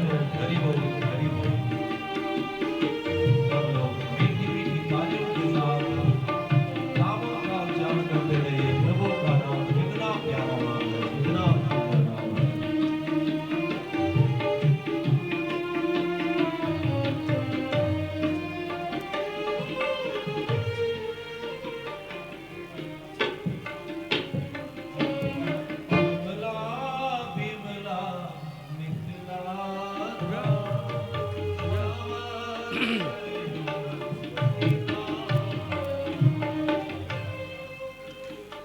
हरि बोल हरि बोल। सब लोग मीठी मीठी तालियों के साथ नामों का उच्चारण करते रहिए। प्रभु का नाम कितना प्यारा नाम है, कितना सुंदर नाम है। विमला विमला मिथिला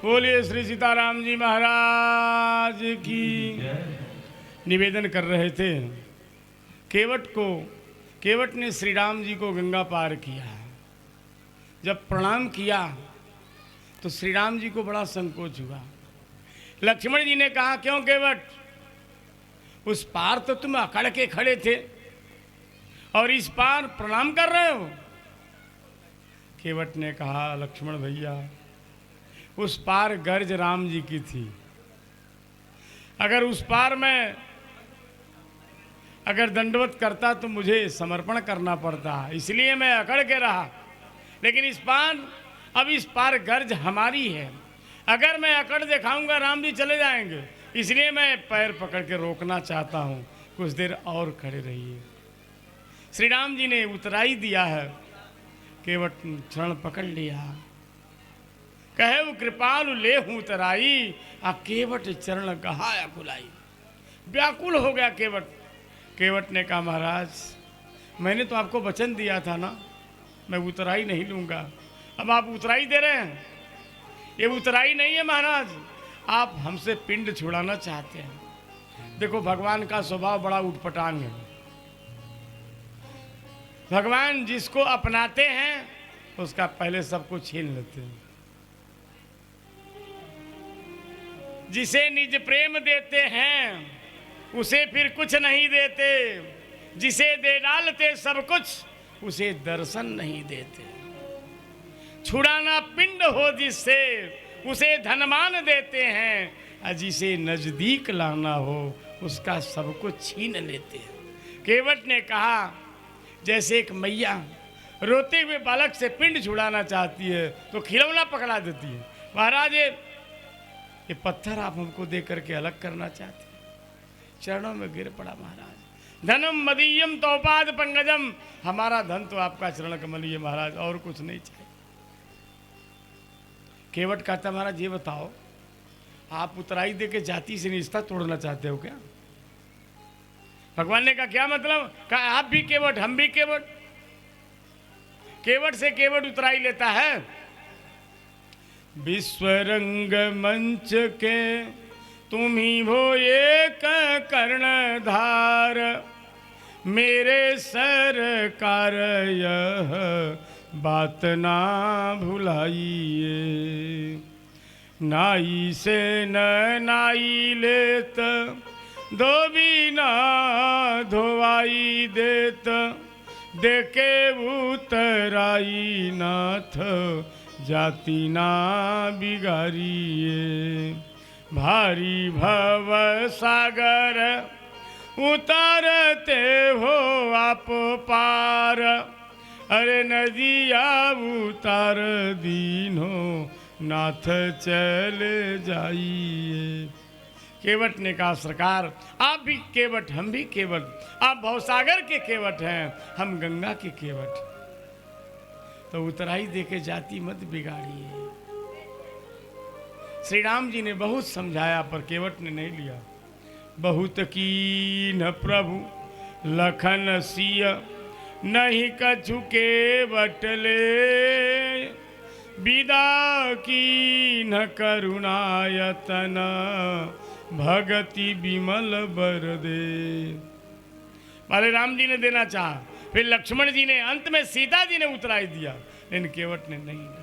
बोलिए श्री सीताराम जी महाराज की। निवेदन कर रहे थे केवट ने श्री राम जी को गंगा पार किया। जब प्रणाम किया तो श्री राम जी को बड़ा संकोच हुआ। लक्ष्मण जी ने कहा, क्यों केवट, उस पार तो तुम अकड़ के खड़े थे और इस पार प्रणाम कर रहे हो। केवट ने कहा, लक्ष्मण भैया, उस पार गर्ज राम जी की थी। अगर उस पार में अगर दंडवत करता तो मुझे समर्पण करना पड़ता, इसलिए मैं अकड़ के रहा। लेकिन अब इस पार गर्ज हमारी है। अगर मैं अकड़ दिखाऊंगा राम जी चले जाएंगे, इसलिए मैं पैर पकड़ के रोकना चाहता हूँ। कुछ देर और खड़े रहिए। श्री राम जी ने उतराई दिया है। केवट क्षण पकड़ लिया, कहे वो कृपालु ले हूँ तराई, आ केवट चरण गहाया कुलाई। व्याकुल हो गया केवट। केवट ने कहा, महाराज, मैंने तो आपको वचन दिया था ना, मैं उतराई नहीं लूँगा। अब आप उतराई दे रहे हैं। ये उतराई नहीं है महाराज, आप हमसे पिंड छुड़ाना चाहते हैं। देखो, भगवान का स्वभाव बड़ा उटपटांग है। भगवान जिसको अपनाते हैं उसका पहले सब कुछ छीन लेते हैं। जिसे निज प्रेम देते हैं उसे फिर कुछ नहीं देते। जिसे दे डालते सब कुछ उसे दर्शन नहीं देते। छुड़ाना पिंड हो जिससे उसे धनमान देते हैं, और जिसे नजदीक लाना हो उसका सब कुछ छीन लेते हैं। केवट ने कहा, जैसे एक मैया रोते हुए बालक से पिंड छुड़ाना चाहती है तो खिलौना पकड़ा देती है। महाराज, ये पत्थर आप हमको दे करके अलग करना चाहते हैं। चरणों में गिर पड़ा महाराज। धनम मदीयम तोपाद पंकजम, हमारा धन तो आपका चरण कमल ही है महाराज, और कुछ नहीं चाहिए। केवट कहता, महाराज ये बताओ, आप उतराई दे के जाति से रिश्ता तोड़ना चाहते हो क्या? भगवान ने कहा, क्या मतलब? कहा, आप भी केवट, हम भी केवट। केवट से केवट उतराई लेता है। विश्व रंग मंच के तुम ही हो एक कर्णधार, मेरे सरकार यह बात ना भुलाइए। नाई से न नाई लेत, धोबी ना धोवाई देत, देके उतराई नाथ जाति ना बिगाड़िए। भारी भव सागर उतारते हो आप पार, अरे नदिया उतार दीनो नाथ चले जाइए। केवट ने कहा, सरकार, आप भी केवट, हम भी केवट। आप भवसागर के केवट हैं, हम गंगा के केवट। तो उतराई देके जाति मत बिगाड़िए। श्री राम जी ने बहुत समझाया पर केवट ने नहीं लिया। बहुत कीन प्रभु लखन सिय, नहीं कछु केवट ले, विदा कीन करुणायतन, भगति विमल बर दे। पहले राम जी ने देना चाहा, फिर लक्ष्मण जी ने, अंत में सीता जी ने उतराई दिया, लेकिन केवट ने नहीं लिया।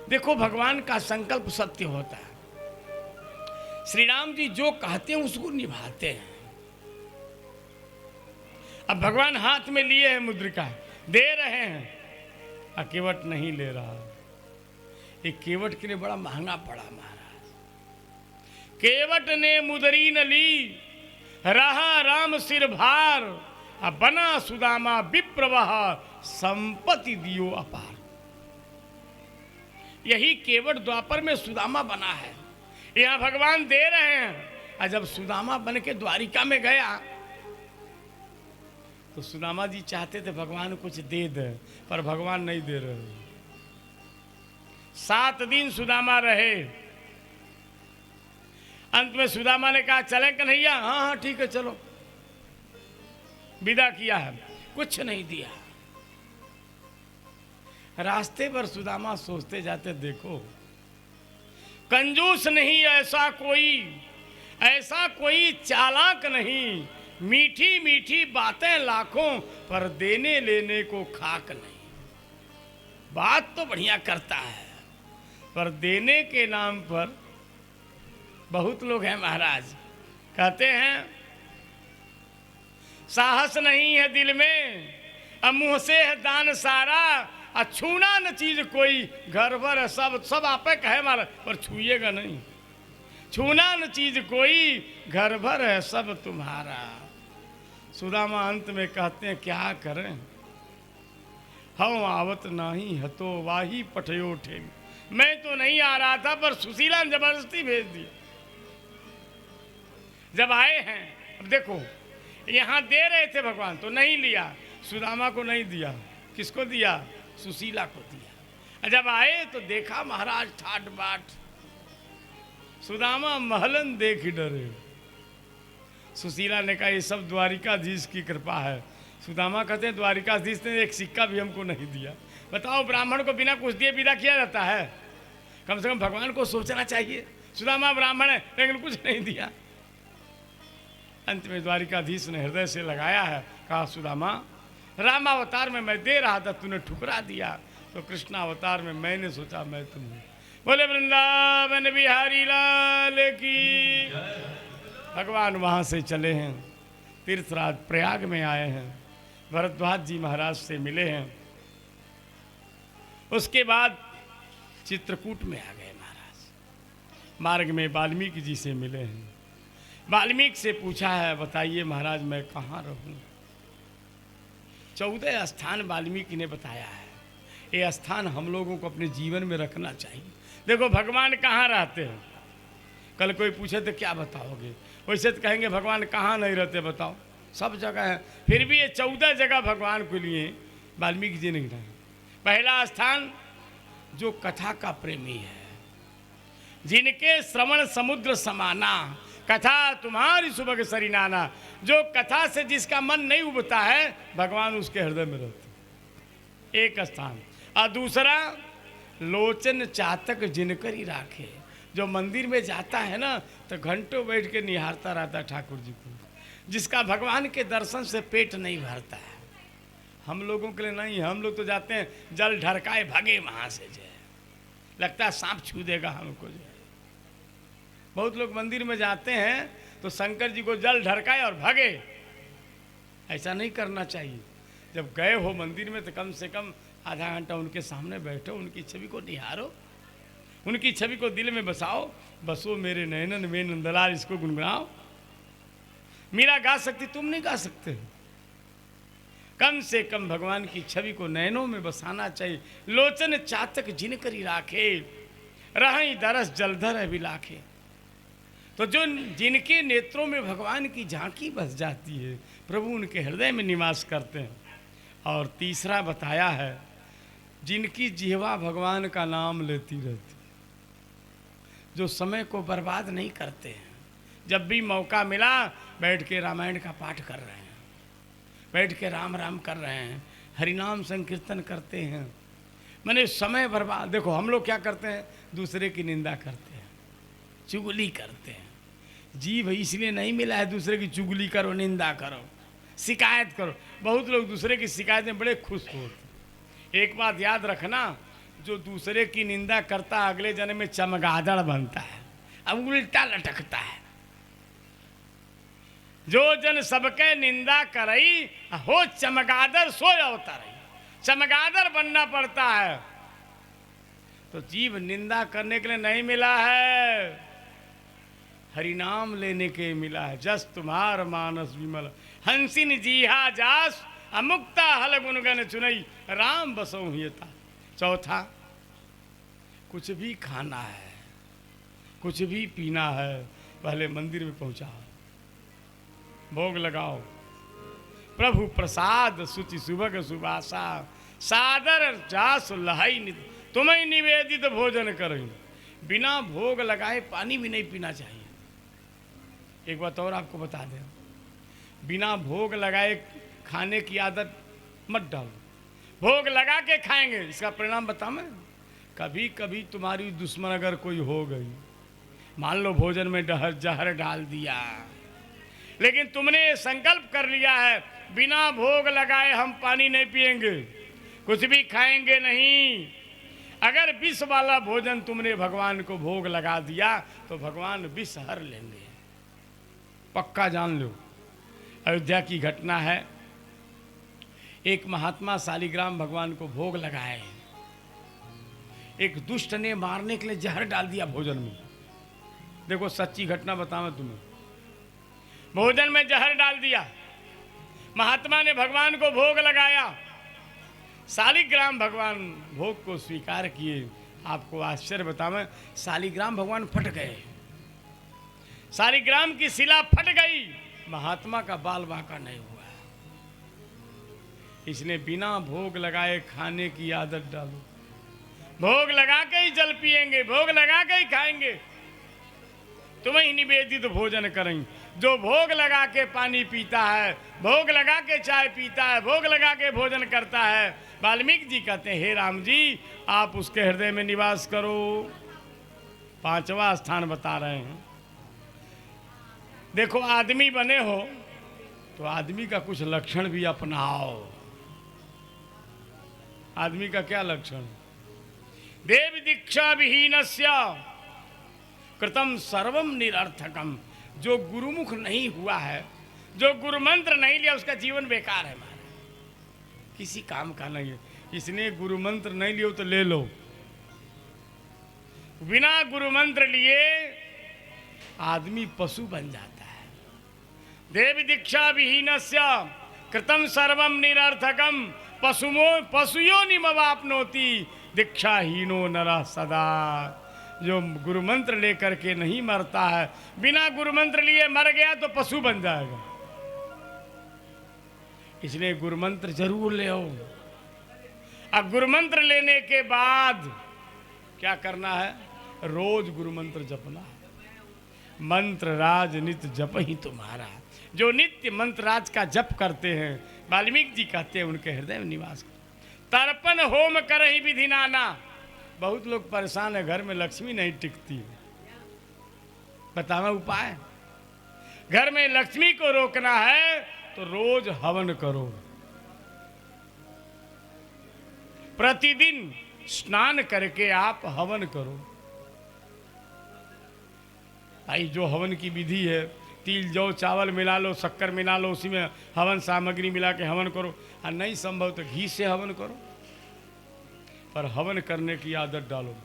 देखो, भगवान का संकल्प सत्य होता है। श्री राम जी जो कहते हैं उसको निभाते हैं। अब भगवान हाथ में लिए हैं मुद्रिका, दे रहे हैं, और केवट नहीं ले रहा। एक केवट के लिए बड़ा महंगा पड़ा महाराज। केवट ने मुदरी न ली, रहा राम सिर भार, अब बना सुदामा विप्रवह, संपत्ति दियो अपार। यही केवट द्वापर में सुदामा बना है, यहाँ भगवान दे रहे हैं। और जब सुदामा बन के द्वारिका में गया तो सुदामा जी चाहते थे भगवान कुछ दे दे, पर भगवान नहीं दे रहे। 7 दिन सुदामा रहे। अंत में सुदामा ने कहा चले कन्हैया, हाँ हाँ ठीक है चलो। विदा किया है, कुछ नहीं दिया। रास्ते पर सुदामा सोचते जाते, देखो कंजूस नहीं ऐसा कोई चालाक नहीं, मीठी मीठी बातें लाखों, पर देने लेने को खाक नहीं। बात तो बढ़िया करता है, पर देने के नाम पर बहुत लोग हैं महाराज, कहते हैं साहस नहीं है दिल में, अब मुंह से है दान सारा, छूना न चीज कोई, घर भर है सब आपे कहे मारा, पर छूएगा नहीं। छूना न चीज कोई, घर भर है सब तुम्हारा। सुदामा अंत में कहते हैं क्या करें, हम आवत नहीं हतो वाही पठयो ठे। मैं तो नहीं आ रहा था, पर सुशीला ने जबरदस्ती भेज दी। जब आए हैं, अब देखो यहाँ दे रहे थे भगवान तो नहीं लिया, सुदामा को नहीं दिया, किसको दिया? सुशीला को दिया। जब आए तो देखा महाराज ठाट बाट, सुदामा महलन देख डरे। सुशीला ने कहा ये सब द्वारिकाधीश की कृपा है। सुदामा कहते हैं द्वारिकाधीश ने एक सिक्का भी हमको नहीं दिया। बताओ ब्राह्मण को बिना कुछ दिए विदा किया जाता है? कम से कम भगवान को सोचना चाहिए। सुदामा ब्राह्मण है लेकिन कुछ नहीं दिया। अंत में द्वारिकाधीश ने हृदय से लगाया है, कहा सुदामा रामावतार में मैं दे रहा था, तूने ठुकरा दिया, तो कृष्णावतार में मैंने सोचा मैं तुम्हें। बोले वृंदावन बिहारी लाल की। भगवान वहाँ से चले हैं, तीर्थराज प्रयाग में आए हैं, भरद्वाज जी महाराज से मिले हैं। उसके बाद चित्रकूट में आ गए महाराज। मार्ग में वाल्मीकि जी से मिले हैं। वाल्मीकि से पूछा है बताइए महाराज मैं कहाँ रहूँ। 14 स्थान वाल्मीकि ने बताया है। ये स्थान हम लोगों को अपने जीवन में रखना चाहिए। देखो भगवान कहाँ रहते हैं, कल कोई पूछे तो क्या बताओगे, वैसे तो कहेंगे भगवान कहाँ नहीं रहते बताओ, सब जगह है। फिर भी ये 14 जगह भगवान के लिए वाल्मीकि जी नहीं रहे। पहला स्थान जो कथा का प्रेमी है, जिनके श्रवण समुद्र समाना, कथा तुम्हारी सुबह सरी नाना, जो कथा से जिसका मन नहीं उबता है भगवान उसके हृदय में रहते, एक स्थान। और दूसरा लोचन चातक जिनकर ही राखे, जो मंदिर में जाता है ना तो घंटों बैठ के निहारता रहता है ठाकुर जी को, जिसका भगवान के दर्शन से पेट नहीं भरता है। हम लोगों के लिए नहीं, हम लोग तो जाते हैं जल ढरकाए भागे वहाँ से, जो लगता है सांप छू देगा हमको। जो बहुत लोग मंदिर में जाते हैं तो शंकर जी को जल ढरकाए और भागे, ऐसा नहीं करना चाहिए। जब गए हो मंदिर में तो कम से कम आधा घंटा उनके सामने बैठो, उनकी छवि को निहारो, उनकी छवि को दिल में बसाओ। बसो मेरे नैनन में नंदलाल, इसको गुनगुनाओ। मीरा गा सकती, तुम नहीं गा सकते। कम से कम भगवान की छवि को नैनों में बसाना चाहिए। लोचन चातक जिनकर ही राखे, रही दरस जलधर है बिलाखे। तो जो जिनके नेत्रों में भगवान की झांकी बस जाती है, प्रभु उनके हृदय में निवास करते हैं। और तीसरा बताया है जिनकी जिह्वा भगवान का नाम लेती रहती, जो समय को बर्बाद नहीं करते हैं। जब भी मौका मिला बैठ के रामायण का पाठ कर रहे हैं, बैठ के राम राम कर रहे हैं, हरिनाम संकीर्तन करते हैं। मैंने समय बर्बाद, देखो हम लोग क्या करते हैं, दूसरे की निंदा करते हैं, चुगली करते हैं। जीव इसलिए नहीं मिला है दूसरे की चुगली करो, निंदा करो, शिकायत करो। बहुत लोग दूसरे की शिकायत में बड़े खुश होते। एक बात याद रखना, जो दूसरे की निंदा करता अगले जन्म में चमगादड़ बनता है, अब उल्टा लटकता है। जो जन सबके निंदा करई, हो चमगादड़ सो अवतार, चमगादड़ बनना पड़ता है। तो जीव निंदा करने के लिए नहीं मिला है, हरिनाम लेने के मिला है। जस तुम्हार मानस विमल हंसिन जीहा जास अमुक्ता हल गुनगन चुनई राम बसो हियता। चौथा, कुछ भी खाना है, कुछ भी पीना है, पहले मंदिर में पहुंचाओ, भोग लगाओ। प्रभु प्रसाद सुचि सुभग सुबासा सादर जास लहाई नित तुम्हें निवेदित भोजन करें। बिना भोग लगाए पानी भी नहीं पीना चाहिए। एक बात और आपको बता दें, बिना भोग लगाए खाने की आदत मत डालो। भोग लगा के खाएंगे, इसका परिणाम बताऊं मैं। कभी कभी तुम्हारी दुश्मन अगर कोई हो गई, मान लो भोजन में जहर डाल दिया, लेकिन तुमने संकल्प कर लिया है बिना भोग लगाए हम पानी नहीं पिएंगे, कुछ भी खाएंगे नहीं। अगर विष वाला भोजन तुमने भगवान को भोग लगा दिया तो भगवान विष हर लेंगे, पक्का जान लो। अयोध्या की घटना है, एक महात्मा शालिग्राम भगवान को भोग लगाए, एक दुष्ट ने मारने के लिए जहर डाल दिया भोजन में। देखो सच्ची घटना बताऊं तुम्हें, भोजन में जहर डाल दिया, महात्मा ने भगवान को भोग लगाया, शालिग्राम भगवान भोग को स्वीकार किए। आपको आश्चर्य बताऊं, शालिग्राम भगवान फट गए, शालिग्राम की शिला फट गई, महात्मा का बाल बांका नहीं हुआ। इसने बिना भोग लगाए खाने की आदत डालो। भोग लगा के ही जल पिएंगे, भोग लगा के ही खाएंगे, तुम्हें ही निवेदित भोजन करेंगे। जो भोग लगा के पानी पीता है, भोग लगा के चाय पीता है, भोग लगा के भोजन करता है, वाल्मीकि जी कहते हैं हे राम जी आप उसके हृदय में निवास करो। पांचवा स्थान बता रहे हैं। देखो आदमी बने हो तो आदमी का कुछ लक्षण भी अपनाओ। आदमी का क्या लक्षण? देव दीक्षा विहीनस्य कृतम सर्वम निरर्थकम। जो गुरुमुख नहीं हुआ है, जो गुरु मंत्र नहीं लिया, उसका जीवन बेकार है, महाराज, किसी काम का नहीं है। इसने गुरु मंत्र नहीं लियो तो ले लो, बिना गुरु मंत्र लिए आदमी पशु बन जाता है। देव दीक्षा विहीनस्य कृतम सर्वम निरर्थकम पशुयो निमवाप्नोति दीक्षाहीनो नरः सदा। जो गुरु मंत्र लेकर के नहीं मरता है, बिना गुरु मंत्र लिए मर गया तो पशु बन जाएगा। इसलिए गुरु मंत्र जरूर ले आओ। अब गुरु मंत्र लेने के बाद क्या करना है? रोज गुरु मंत्र जपना है। मंत्र राज नित्य जप ही तुम्हारा। जो नित्य मंत्र राज का जप करते हैं, वाल्मीकि जी कहते हैं उनके हृदय में निवास कर। तर्पण होम कर ही विधि नाना। बहुत लोग परेशान है, घर में लक्ष्मी नहीं टिकती, बताना उपाय। घर में लक्ष्मी को रोकना है तो रोज हवन करो। प्रतिदिन स्नान करके आप हवन करो। भाई जो हवन की विधि है, तिल जौ चावल मिला लो, शक्कर मिला लो, उसी में हवन सामग्री मिला के हवन करो। और नहीं संभव तो घी से हवन करो, पर हवन करने की आदत डालो।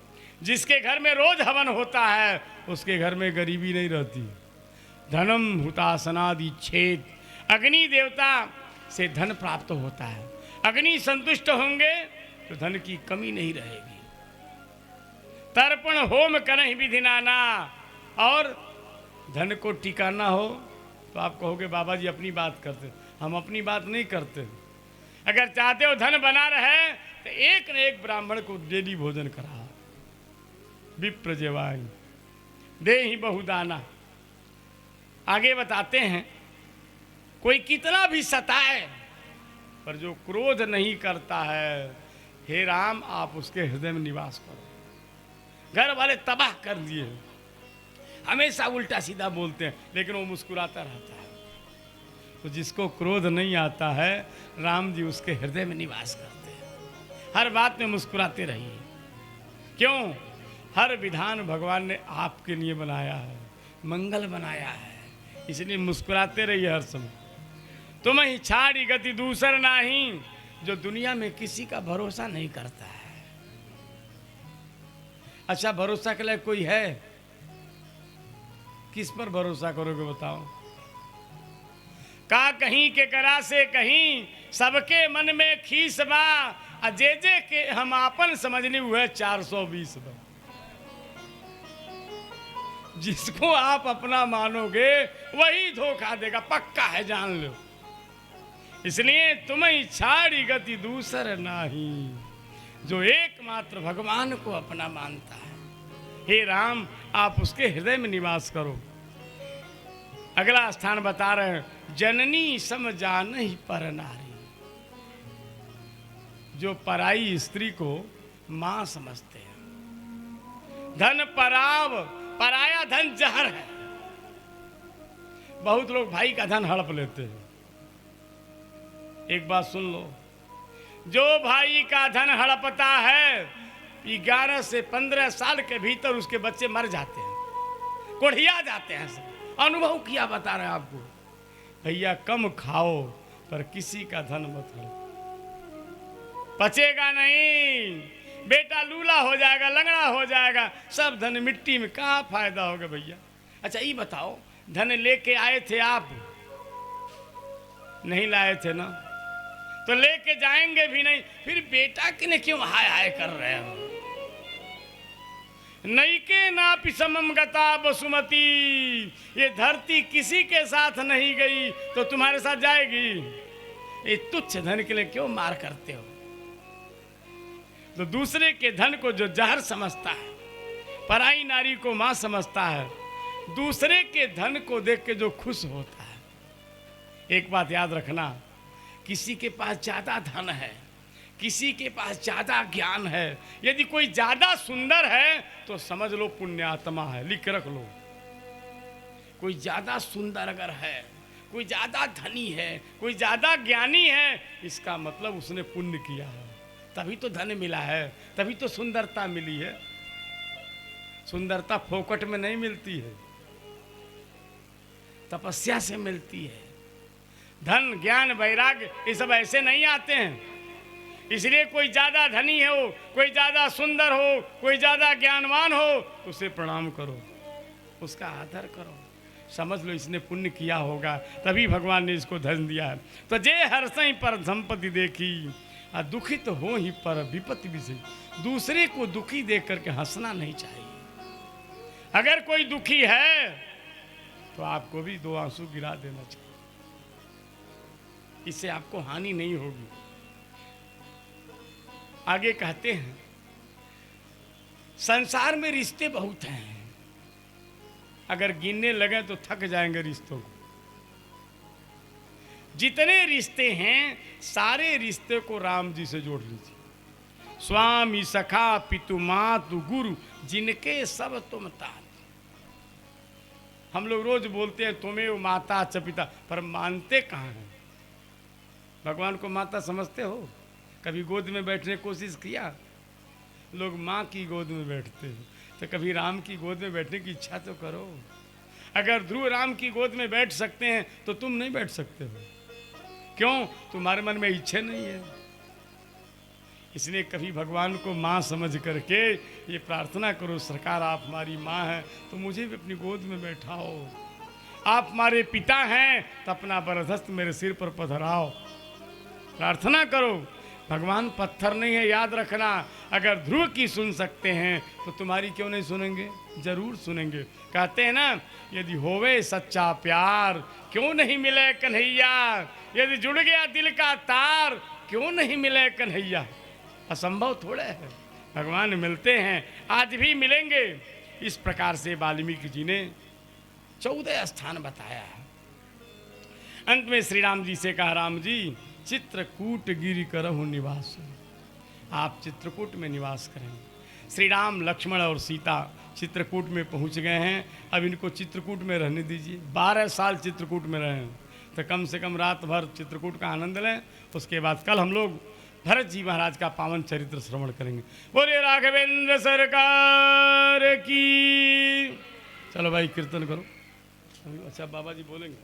जिसके घर में रोज हवन होता है उसके घर में गरीबी नहीं रहती। धनम हुतासनादि छेद। अग्नि देवता से धन प्राप्त होता है। अग्नि संतुष्ट होंगे तो धन की कमी नहीं रहेगी। तर्पण होम करहि विधि नाना। और धन को टिकाना हो तो आप कहोगे बाबा जी अपनी बात करते। हम अपनी बात नहीं करते। अगर चाहते हो धन बना रहे तो एक न एक ब्राह्मण को डेली भोजन करा। विप्र जेवाई दे ही बहुदाना। आगे बताते हैं, कोई कितना भी सताए पर जो क्रोध नहीं करता है, हे राम आप उसके हृदय में निवास करो। घर वाले तबाह कर दिए, हमेशा उल्टा सीधा बोलते हैं, लेकिन वो मुस्कुराता रहता है। तो जिसको क्रोध नहीं आता है, राम जी उसके हृदय में निवास करते हैं। हर बात में मुस्कुराते रहिए। क्यों? हर विधान भगवान ने आपके लिए बनाया है, मंगल बनाया है, इसलिए मुस्कुराते रहिए हर समय। तुम ही छाड़ी गति दूसर नहीं। जो दुनिया में किसी का भरोसा नहीं करता है। अच्छा, भरोसा के लिए कोई है? किस पर भरोसा करोगे बताओ। का कहीं के करा से कहीं सबके मन में खीस बा, जे के हम आपन समझनी हुए 420 बा। जिसको आप अपना मानोगे वही धोखा देगा, पक्का है, जान लो। इसलिए तुम्हें छाड़ी गति दूसर नाही, जो एकमात्र भगवान को अपना मानता है। हे राम, आप उसके हृदय में निवास करो। अगला स्थान बता रहे हैं, जननी सम जानहि पर नारी। जो पराई स्त्री को मां समझते हैं। धन पराया धन जहर है। बहुत लोग भाई का धन हड़प लेते हैं। एक बात सुन लो, जो भाई का धन हड़पता है 11 से 15 साल के भीतर उसके बच्चे मर जाते हैं, कोढ़िया जाते हैं। सब अनुभव किया, बता रहे हैं आपको। भैया कम खाओ पर किसी का धन मत हड़पो, पचेगा नहीं। बेटा लूला हो जाएगा, लंगड़ा हो जाएगा, सब धन मिट्टी में, कहाँ फायदा होगा भैया। अच्छा ये बताओ, धन लेके आए थे आप, नहीं लाए थे ना, तो लेके जाएंगे भी नहीं, फिर बेटा के ने क्यों हाय हाय कर रहे हो। नैके नापि समम गता बसुमती, ये धरती किसी के साथ नहीं गई तो तुम्हारे साथ जाएगी। ये तुच्छ धन के लिए क्यों मार करते हो। तो दूसरे के धन को जो जहर समझता है, पराई नारी को मां समझता है, दूसरे के धन को देख के जो खुश होता है। एक बात याद रखना, किसी के पास ज्यादा धन है, किसी के पास ज्यादा ज्ञान है, यदि कोई ज्यादा सुंदर है तो समझ लो पुण्यात्मा है, लिख के रख लो। कोई ज्यादा सुंदर अगर है, कोई ज्यादा धनी है, कोई ज्यादा ज्ञानी है, इसका मतलब उसने पुण्य किया है, तभी तो धन मिला है, तभी तो सुंदरता मिली है। सुंदरता फोकट में नहीं मिलती है, तपस्या से मिलती है। धन ज्ञान वैराग्य ये सब ऐसे नहीं आते हैं। इसलिए कोई ज्यादा धनी हो, कोई ज्यादा सुंदर हो, कोई ज्यादा ज्ञानवान हो, उसे प्रणाम करो, उसका आदर करो, समझ लो इसने पुण्य किया होगा, तभी भगवान ने इसको धन दिया है। तो जे हर्षई पर संपत्ति देखी, दुखित तो हो ही पर विपत्ति भी सही। दूसरे को दुखी देख करके हंसना नहीं चाहिए। अगर कोई दुखी है तो आपको भी 2 आंसू गिरा देना चाहिए, इससे आपको हानि नहीं होगी। आगे कहते हैं, संसार में रिश्ते बहुत हैं, अगर गिनने लगे तो थक जाएंगे रिश्तों को। जितने रिश्ते हैं सारे रिश्ते को राम जी से जोड़ लीजिए। स्वामी सखा पितु मातु गुरु, जिनके सब तुम तात। हम लोग रोज बोलते हैं तुम्हें माता च पिता, पर मानते कहाँ हैं। भगवान को माता समझते हो? कभी गोद में बैठने की कोशिश किया? लोग माँ की गोद में बैठते हैं, तो कभी राम की गोद में बैठने की इच्छा तो करो। अगर ध्रुव राम की गोद में बैठ सकते हैं तो तुम नहीं बैठ सकते हो, क्यों? तुम्हारे मन में इच्छा नहीं है। इसलिए कभी भगवान को माँ समझ करके ये प्रार्थना करो, सरकार आप हमारी माँ हैं तो मुझे भी अपनी गोद में बैठाओ। आप हमारे पिता हैं तो अपना बरदस्त मेरे सिर पर पधराओ। प्रार्थना करो। भगवान पत्थर नहीं है, याद रखना। अगर ध्रुव की सुन सकते हैं तो तुम्हारी क्यों नहीं सुनेंगे? जरूर सुनेंगे। कहते हैं ना, यदि होवे सच्चा प्यार क्यों नहीं मिले कन्हैया, यदि जुड़ गया दिल का तार क्यों नहीं मिले कन्हैया। असंभव थोड़े है, भगवान मिलते हैं, आज भी मिलेंगे। इस प्रकार से वाल्मीकि जी ने 14 स्थान बताया है। अंत में श्री राम जी से कहा, राम जी चित्रकूट गिरि करहु निवास, आप चित्रकूट में निवास करेंगे। श्री राम लक्ष्मण और सीता चित्रकूट में पहुंच गए हैं। अब इनको चित्रकूट में रहने दीजिए। 12 साल चित्रकूट में रहे तो कम से कम रात भर चित्रकूट का आनंद लें। उसके बाद कल हम लोग भरत जी महाराज का पावन चरित्र श्रवण करेंगे। बोले राघवेंद्र सरकार की। चलो भाई कीर्तन करो। अच्छा बाबा जी बोलेंगे।